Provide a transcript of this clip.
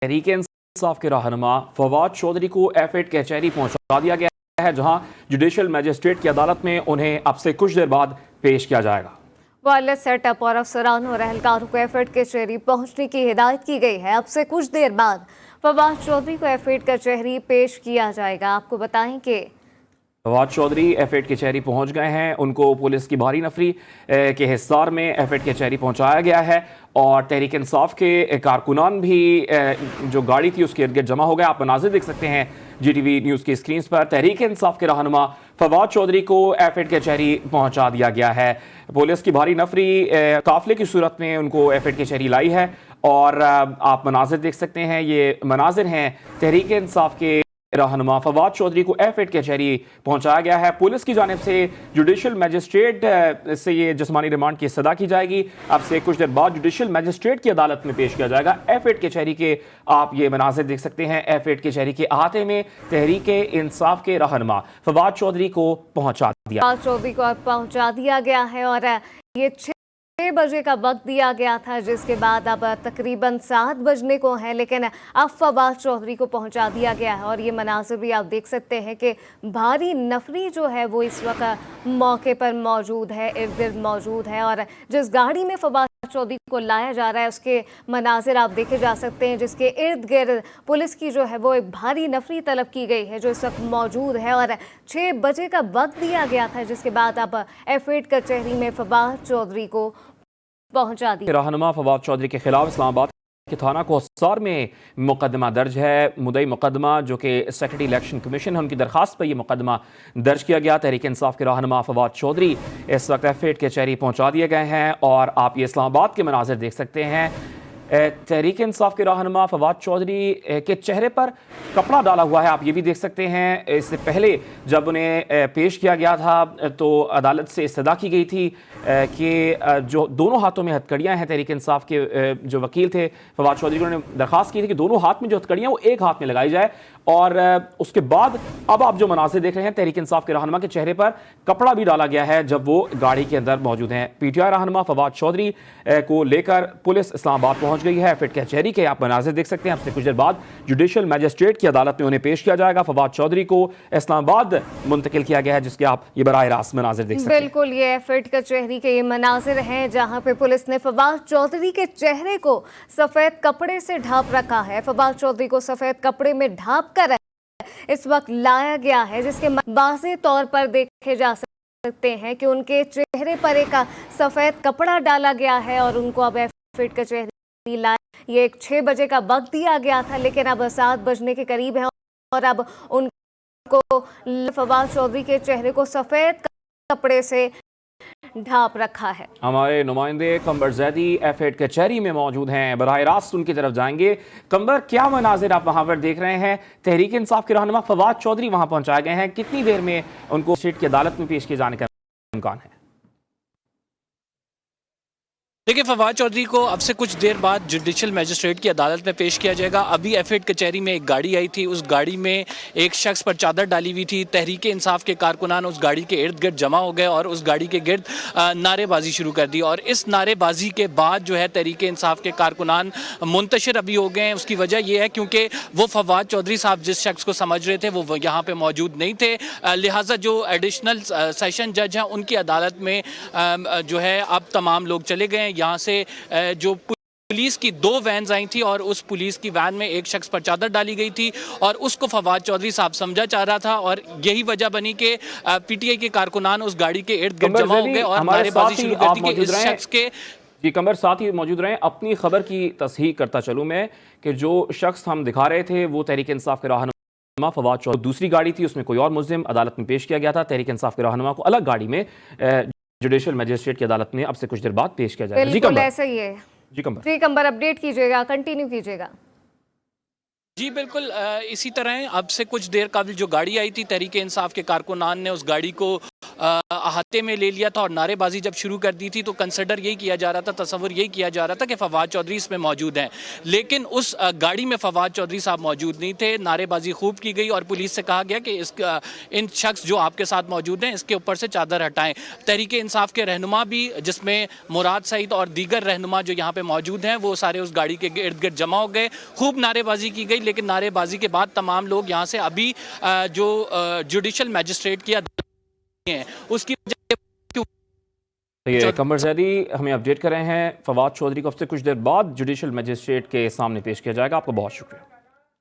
तहरीक इंसाफ के रहनुमा फवाद चौधरी को F8 कचहरी पहुंचा दिया गया है, जहां जुडिशल मजिस्ट्रेट की अदालत में उन्हें अब से कुछ देर बाद पेश किया जाएगा। वायरलेस सेटअप और अफसरान और एहलकारों को F8 कचहरी पहुंचने की हिदायत की गई है। अब से कुछ देर बाद फवाद चौधरी को F8 कचहरी पेश किया जाएगा। आपको बताएं कि फवाद चौधरी F8 कचहरी पहुंच गए हैं। उनको पुलिस की भारी नफरी के हिसार में F8 कचहरी पहुंचाया गया है और तहरीक इंसाफ के कारकुनान भी जो गाड़ी थी उसके इर्द गिर्द जमा हो गए। आप मनाज़िर देख सकते हैं GTV न्यूज़ की स्क्रीन पर। तहरीक इंसाफ के रहनुमा फवाद चौधरी को F8 कचहरी पहुंचा दिया गया है। पुलिस की भारी नफरी काफिले की सूरत में उनको F8 कचहरी लाई है और आप मनाज़िर देख सकते हैं। ये मनाज़िर हैं तहरीक इंसाफ के रहनुमा फवाद चौधरी को F8 कचहरी पहुंचाया गया है। पुलिस की जानिब से जुडिशल मजिस्ट्रेट से ये जिस्मानी रिमांड की सदा की जाएगी। अब से कुछ देर बाद जुडिशल मजिस्ट्रेट की अदालत में पेश किया जाएगा। F8 कचहरी के आप ये मनाज़िर देख सकते हैं। F8 कचहरी के अहाते में तहरीक इंसाफ के रहनुमा फवाद चौधरी को पहुंचा दिया गया है और ये 6 बजे का वक्त दिया गया था, जिसके बाद अब तकरीबन 7 बजने को है, लेकिन अब फवाद चौधरी को पहुंचा दिया गया है। और ये मनाज़िर भी आप देख सकते हैं कि भारी नफरी जो है वो इस वक्त मौके पर मौजूद है, इर्द गिर्द मौजूद है। और जिस गाड़ी में फवाद चौधरी को लाया जा रहा है उसके मनाज़िर आप देखे जा सकते हैं, जिसके इर्द गिर्द पुलिस की जो है वो एक भारी नफरी तलब की गई है जो इस वक्त मौजूद है। और 6 बजे का वक्त दिया गया था, जिसके बाद अब F8 कचहरी में फवाद चौधरी को पहुंचा दिया। रहनुमा फवाद चौधरी के खिलाफ इस्लामाबाद के थाना कोहसार में मुकदमा दर्ज है। मुद्दई मुकदमा जो कि सेक्रेटरी इलेक्शन कमीशन है, उनकी दरखास्त पर यह मुकदमा दर्ज किया गया। तहरीक इंसाफ के रहनुमा फवाद चौधरी इस वक्त F8 कचहरी पहुंचा दिए गए हैं और आप ये इस्लामाबाद के मनाज़िर देख सकते हैं। तहरीक इंसाफ के रहनुमा फवाद चौधरी के चेहरे पर कपड़ा डाला हुआ है, आप ये भी देख सकते हैं। इससे पहले जब उन्हें पेश किया गया था तो अदालत से इस्तदा की गई थी कि जो दोनों हाथों में हथकड़ियाँ हैं, तहरीक इंसाफ के जो वकील थे फवाद चौधरी को, उन्होंने दरख्वास्त की थी कि दोनों हाथ में जो हथकड़ियाँ वो एक हाथ में लगाई जाए। और उसके बाद अब आप जो मनाज़िर देख रहे हैं, तहरीक इंसाफ के रहनुमा के चेहरे पर कपड़ा भी डाला गया है जब वो गाड़ी के अंदर मौजूद हैं। PTI रहनुमा फवाद चौधरी को लेकर पुलिस इस्लामाबाद पहुंच गई है। F8 कचहरी के आप मनाज़िर देख सकते हैं। अब से कुछ देर बाद जुडिशल मजिस्ट्रेट की अदालत में उन्हें पेश किया जाएगा। फवाद चौधरी को इस्लामाबाद मुंतकिल किया गया है, जिसके आप ये बराह रास्त मनाज़िर देख सकते हैं। बिल्कुल, ये F8 कचहरी के ये मनाज़िर हैं जहां पे पुलिस ने फवाद चौधरी के चेहरे को सफेद कपड़े से ढांप रखा है। फवाद चौधरी को सफेद कपड़े में ढांप कर इस वक्त लाया गया है, जिसके वाज़ेह तौर पर देखे जा सकते हैं कि उनके चेहरे पर एक सफेद कपड़ा डाला गया है और उनको अब F8 कचहरी लाया। ये 6 बजे का वक्त दिया गया था, लेकिन अब 7 बजने के करीब है और अब उनको फवाद चौधरी के चेहरे को सफेद कपड़े से ढांप रखा है। हमारे नुमाइंदे कंबर जैदी F8 कचहरी में मौजूद हैं, बराह रास्त उनकी तरफ जाएंगे। कंबर, क्या मनाजिर आप वहां पर देख रहे हैं? तहरीक इंसाफ के रहनुमा फवाद चौधरी वहां पहुंचाए गए हैं, कितनी देर में उनको स्टेट की अदालत में पेश किए जाने का इम्कान है? देखिए, फवाद चौधरी को अब से कुछ देर बाद जुडिशल मजिस्ट्रेट की अदालत में पेश किया जाएगा। अभी F8 कचहरी में एक गाड़ी आई थी, उस गाड़ी में एक शख्स पर चादर डाली हुई थी। तहरीक इंसाफ के कारकुनान उस गाड़ी के इर्द गिर्द जमा हो गए और उस गाड़ी के गिर्द नारेबाजी शुरू कर दी। और इस नारेबाजी के बाद जो है तहरीक इंसाफ के कारकुनान मुंतशिर अभी हो गए हैं। उसकी वजह यह है क्योंकि वो फवाद चौधरी साहब जिस शख्स को समझ रहे थे वो यहाँ पर मौजूद नहीं थे, लिहाजा जो एडिशनल सेशन जज हैं उनकी अदालत में जो है अब तमाम लोग चले गए हैं। यहाँ से जो पुलिस की 2 वैन्स आई थी और उस पुलिस की वैन में एक शख्स पर चादर डाली गई थी और उसको फवाद चौधरी साहब समझा जा रहा था और यही वजह बनी कि PTI के कारकुनान उस गाड़ी के इर्द गिर्द जमा हो गए और नारेबाजी शुरू कर दी कि इस शख्स के। जी कंबर, साथ ही मौजूद रहे। अपनी खबर की तस्हीह करता चलूँ मैं कि जो शख्स हम दिखा रहे थे वो तहरीक इंसाफ के रहनुमा फवाद चौधरी, दूसरी गाड़ी थी उसमें कोई और मुज़्रिम अदालत में पेश किया गया था। तहरीक इंसाफ के रहनुमा को अलग गाड़ी में जुडिशल मजिस्ट्रेट की अदालत में अब से कुछ देर बाद पेश किया जाएगा। बिल्कुल ऐसा ही है। जी कंबर, अपडेट कीजिएगा, कंटिन्यू कीजिएगा। जी बिल्कुल, इसी तरह अब से कुछ देर कबल जो गाड़ी आई थी तहरीक इंसाफ के कारकुनान ने उस गाड़ी को अहाते में ले लिया था और नारेबाजी जब शुरू कर दी थी तो कंसिडर यही किया जा रहा था, तस्वुर यही किया जा रहा था कि फवाद चौधरी इसमें मौजूद हैं, लेकिन उस गाड़ी में फवाद चौधरी साहब मौजूद नहीं थे। नारेबाजी खूब की गई और पुलिस से कहा गया कि इन शख्स जो आपके साथ मौजूद हैं इसके ऊपर से चादर हटाएं। तहरीक इंसाफ के रहनुमा भी, जिसमें मुराद सईद और दीगर रहनुमा जो यहाँ पे मौजूद हैं, वो सारे उस गाड़ी के इर्द गिर्द जमा हो गए। खूब नारेबाजी की गई, लेकिन नारेबाजी के बाद तमाम लोग यहाँ से अभी जो जुडिशल मैजिस्ट्रेट की अदालत हैं उसकी तो ये कमर जैदी हमें अपडेट कर रहे हैं। फवाद चौधरी को अब से कुछ देर बाद जुडिशल मजिस्ट्रेट के सामने पेश किया जाएगा। आपका बहुत शुक्रिया।